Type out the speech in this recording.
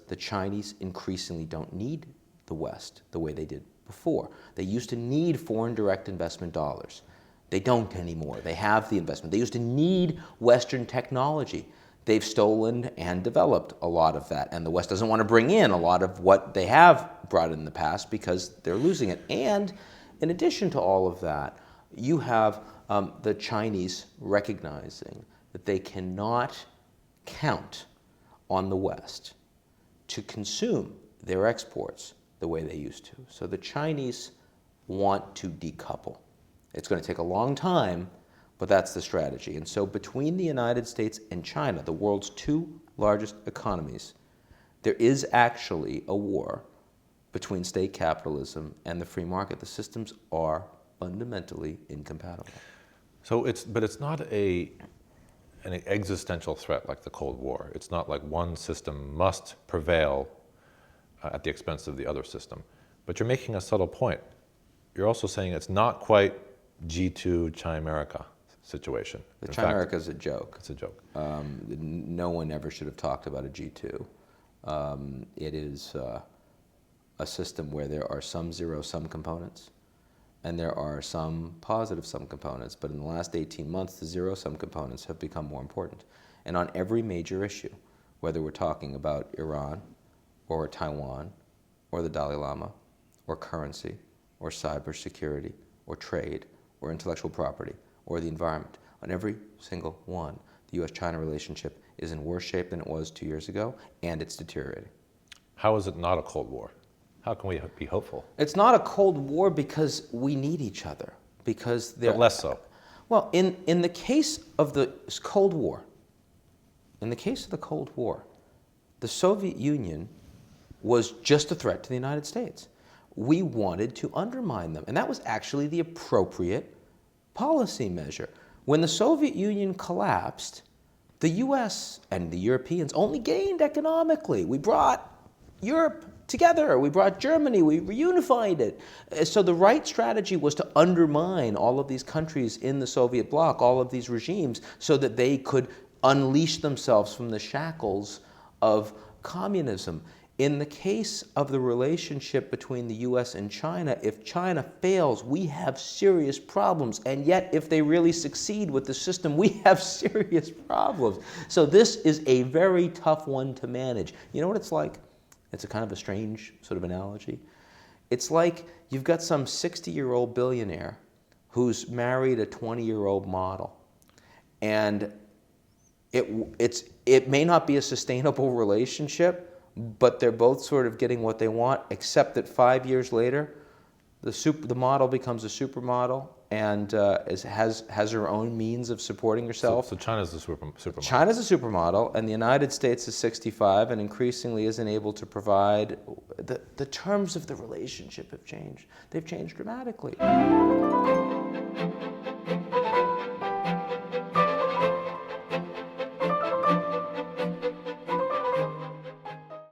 the Chinese increasingly don't need the West the way they did before. They used to need foreign direct investment dollars. They don't anymore. They have the investment. They used to need Western technology. They've stolen and developed a lot of that, and the West doesn't want to bring in a lot of what they have brought in the past because they're losing it. And in addition to all of that, you have the Chinese recognizing that they cannot count on the West to consume their exports the way they used to. So the Chinese want to decouple. It's going to take a long time, but that's the strategy. And so between the United States and China, the world's two largest economies, there is actually a war between state capitalism and the free market. The systems are fundamentally incompatible. So but it's not an existential threat like the Cold War. It's not like one system must prevail at the expense of the other system. But you're making a subtle point. You're also saying it's not quite G2 China-America situation. The China-America is a joke. It's a joke. No one ever should have talked about a G2. It is a system where there are some zero-sum components and there are some positive-sum components, but in the last 18 months, the zero-sum components have become more important. And on every major issue, whether we're talking about Iran or Taiwan or the Dalai Lama or currency or cybersecurity or trade or intellectual property or the environment, on every single one, the U.S.-China relationship is in worse shape than it was 2 years ago, and it's deteriorating. How is it not a Cold War? How can we be hopeful? It's not a Cold War because we need each other. Because but less so. Well, in the case of the Cold War, the Soviet Union was just a threat to the United States. We wanted to undermine them, and that was actually the appropriate policy measure. When the Soviet Union collapsed, the US and the Europeans only gained economically. We brought Europe together. We brought Germany. We reunified it. So the right strategy was to undermine all of these countries in the Soviet bloc, all of these regimes, so that they could unleash themselves from the shackles of communism. In the case of the relationship between the US and China, if China fails, we have serious problems. And yet, if they really succeed with the system, we have serious problems. So this is a very tough one to manage. You know what it's like? It's a kind of a strange sort of analogy. It's like you've got some 60-year-old billionaire who's married a 20-year-old model. And it may not be a sustainable relationship, but they're both sort of getting what they want, except that 5 years later, the model becomes a supermodel and has her own means of supporting herself. So China's the supermodel. China's a supermodel, and the United States is 65 and increasingly isn't able to provide. The terms of the relationship have changed. They've changed dramatically.